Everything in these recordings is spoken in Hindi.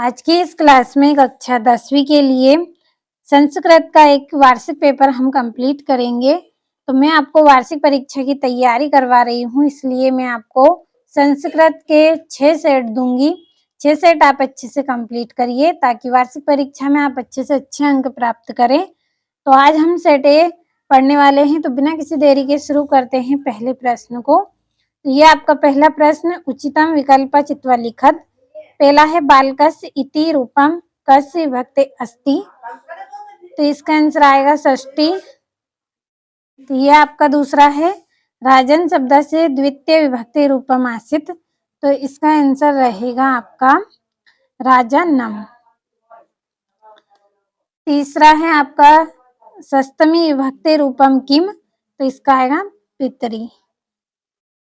आज की इस क्लास में कक्षा 10वीं के लिए संस्कृत का एक वार्षिक पेपर हम कंप्लीट करेंगे। तो मैं आपको वार्षिक परीक्षा की तैयारी करवा रही हूँ, इसलिए मैं आपको संस्कृत के 6 सेट दूंगी। 6 सेट आप अच्छे से कंप्लीट करिए ताकि वार्षिक परीक्षा में आप अच्छे से अच्छे अंक प्राप्त करें। तो आज हम सेट ए पढ़ने वाले हैं, तो बिना किसी देरी के शुरू करते हैं पहले प्रश्न को। तो ये आपका पहला प्रश्न, उचितम विकल्प चित्वा लिखत। पहला है बालकस्य इति रूपम कस्य विभक्ते अस्ति, तो इसका आंसर आएगा षष्ठी। तो ये आपका दूसरा है राजन शब्द से द्वितीय विभक्ति रूपम आसित, तो इसका आंसर रहेगा आपका राजन्नम। तीसरा है आपका सप्तमी विभक्ति रूपम किम, तो इसका आएगा पितरी।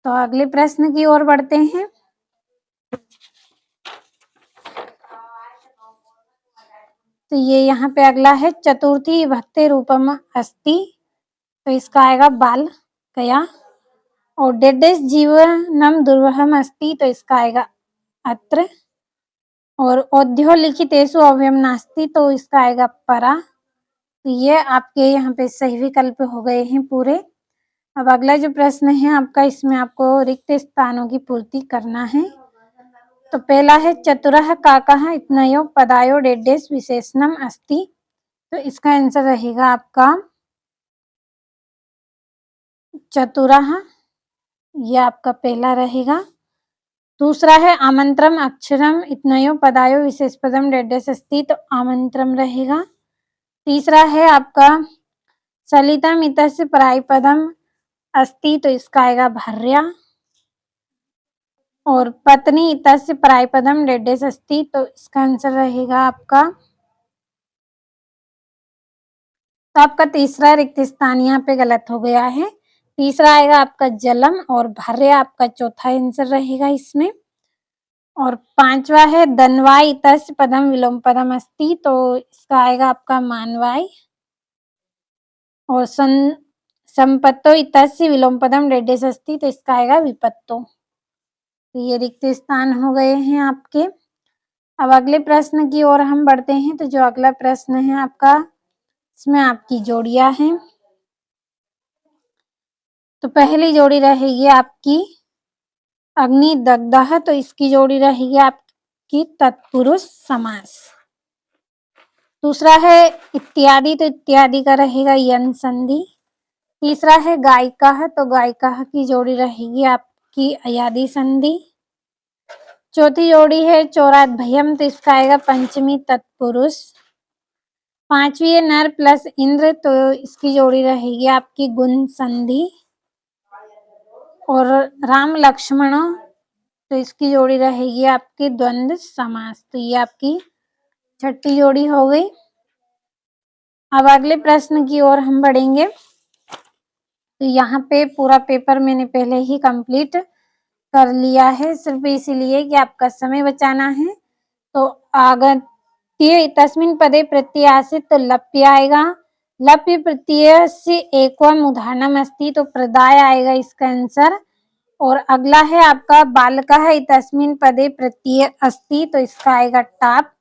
तो अगले प्रश्न की ओर बढ़ते हैं। तो ये यहाँ पे अगला है चतुर्थी विभक्ति रूपम अस्ति, तो इसका आएगा बाल कया। और डेडेश जीवनम दुर्वहम अस्ति, तो इसका आएगा अत्र। और औद्योलिखितेषु अव्ययम नास्ति, तो इसका आएगा परा। तो ये आपके यहाँ पे सही विकल्प हो गए हैं पूरे। अब अगला जो प्रश्न है आपका, इसमें आपको रिक्त स्थानों की पूर्ति करना है। तो पहला है चतुरः काकः इत्नयो पदायो डेडेश विशेषणम अस्ति, तो इसका आंसर रहेगा आपका चतुरः, ये आपका पहला रहेगा। दूसरा है आमंत्रम अक्षरम इत्नयो पदायो विशेष पदम डेडेश अस्ति, तो आमंत्रम रहेगा। तीसरा है आपका सलितम इतस्य पराय पदम अस्ति, तो इसका आएगा भर्या। और पत्नी इतस्य पराय पदम डेडेश अस्ति, तो इसका आंसर रहेगा आपका, तो आपका तीसरा रिक्त स्थान यहाँ पे गलत हो गया है। तीसरा आएगा आपका जलम और भर्य आपका चौथा आंसर रहेगा इसमें। और पांचवा है दनवाय इतस्य पदम विलोम पदम अस्ति, तो इसका आएगा आपका मानवाय। और संपत्तो इतस्य विलोम पदम डेडेश अस्ति, तो इसका आएगा विपत्तो। तो ये रिक्त स्थान हो गए हैं आपके। अब अगले प्रश्न की ओर हम बढ़ते हैं। तो जो अगला प्रश्न है आपका, इसमें आपकी जोड़ियां हैं। तो पहली जोड़ी रहेगी आपकी अग्नि दग्धः, तो इसकी जोड़ी रहेगी आपकी तत्पुरुष समास। दूसरा है इत्यादि, तो इत्यादि का रहेगा यन संधि। तीसरा है गायिका, तो गायिका की जोड़ी रहेगी आपकी अयादि संधि। चौथी जोड़ी है चौरात भयम, तो इसका आएगा पंचमी तत्पुरुष। पांचवी है नर प्लस इंद्र, तो इसकी जोड़ी रहेगी आपकी गुण संधि। और राम लक्ष्मण, तो इसकी जोड़ी रहेगी आपकी द्वंद्व समास। तो ये आपकी छठी जोड़ी हो गई। अब अगले प्रश्न की ओर हम बढ़ेंगे। तो यहाँ पे पूरा पेपर मैंने पहले ही कंप्लीट कर लिया है, सिर्फ इसीलिए कि आपका समय बचाना है। तो आगत्य तस्मिन् पदे प्रत्यय आसीत्, तो लप्य आएगा। लप्य प्रत्यय से एकम उदाहरणम अस्ति, तो प्रदाय आएगा इसका आंसर। और अगला है आपका बालकः तस्मिन् पदे प्रत्यय अस्ति, तो इसका आएगा टाप।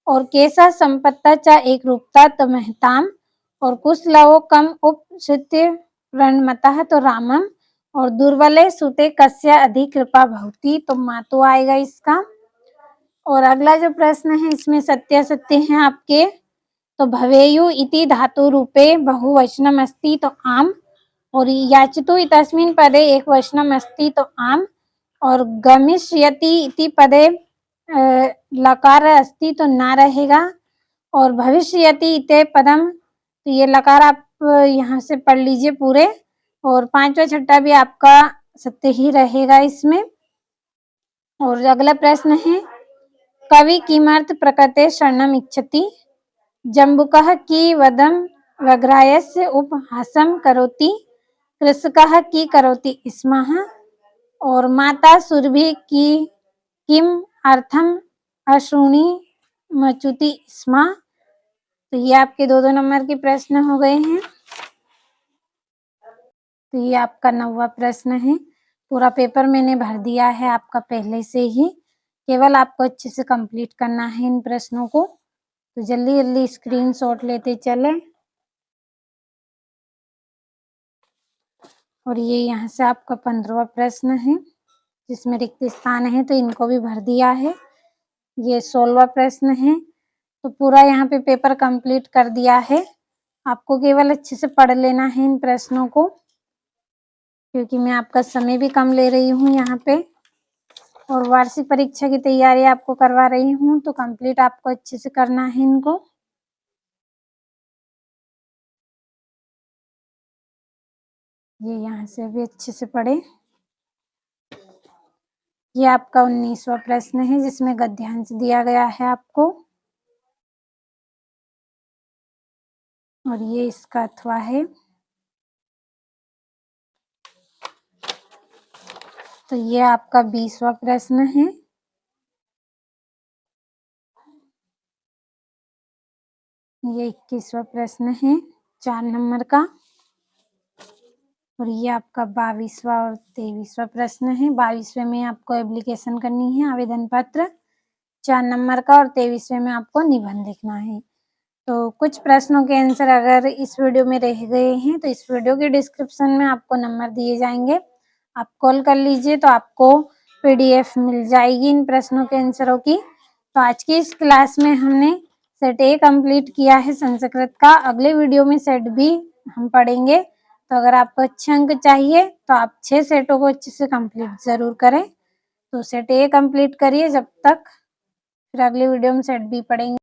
और केशः संपत्ता च एक रूपता, तो महताम। और कुशलवो कम उपशित्य प्रणमतः, तो रामम। और दुर्बले सुते कस्य अधिक कृपा भवति, तो मातु आएगा इसका। और अगला जो प्रश्न है, इसमें सत्य सत्य हैं आपके। तो भवेयु इति धातु रूपे बहुवचनम अस्ति, तो आम। और याचितु तस्मिन् पदे एक वचनम अस्ति, तो आम। और गमिष्यति इति पदे लकार अस्ति, तो ना रहेगा। और भविष्यति इते पदम, तो ये लकार आप यहाँ से पढ़ लीजिए पूरे। और पांचवा छठा भी आपका सत्य ही रहेगा इसमें। और अगला प्रश्न है कवि किमर्थ प्रकृते शरणम इच्छति, जम्बुकः की वदम वग्रायस्य उपहासं करोति, कृषकः की करोति स्मः। और माता सुरभि की किम अर्थम अश्रुणि मचुति स्म। तो ये आपके दो नंबर के प्रश्न हो गए हैं। तो ये आपका 9वां प्रश्न है। पूरा पेपर मैंने भर दिया है आपका पहले से ही। केवल आपको अच्छे से कंप्लीट करना है इन प्रश्नों को। तो जल्दी-जल्दी स्क्रीनशॉट लेते चलें। और ये यहाँ से आपका 15वां प्रश्न है, जिसमें रिक्त स्थान है तो इनको भी भर दिया है। ये 16वां प्रश्न है, तो पूरा यहाँ पे पेपर कंप्लीट कर दिया है। आपको केवल अच्छे से पढ़ लेना है इन प्रश्नों को, क्योंकि मैं आपका समय भी कम ले रही हूँ यहाँ पे, और वार्षिक परीक्षा की तैयारी आपको करवा रही हूँ, तो कंप्लीट आपको अच्छे से करना है इनको। ये यहाँ से भी अच्छे से पढ़े। ये आपका 19वां प्रश्न है, जिसमें गद्यांश दिया गया है आपको, और ये इसका अथवा है। तो ये आपका 20वां प्रश्न है। ये 21वां प्रश्न है 4 नंबर का, और ये आपका 22वां और 23वां प्रश्न है। 22वें में आपको एप्लीकेशन करनी है, आवेदन पत्र 4 नंबर का, और 23वें में आपको निबंध लिखना है। तो कुछ प्रश्नों के आंसर अगर इस वीडियो में रह गए हैं तो इस वीडियो के डिस्क्रिप्शन में आपको नंबर दिए जाएंगे, आप कॉल कर लीजिए तो आपको PDF मिल जाएगी इन प्रश्नों के आंसरों की। तो आज की इस क्लास में हमने सेट ए कंप्लीट किया है संस्कृत का। अगले वीडियो में सेट बी हम पढ़ेंगे। तो अगर आपको अच्छे अंक चाहिए तो आप 6 सेटों को अच्छे से कंप्लीट जरूर करें। तो सेट ए कंप्लीट करिए जब तक, फिर अगले वीडियो में सेट बी पढ़ेंगे।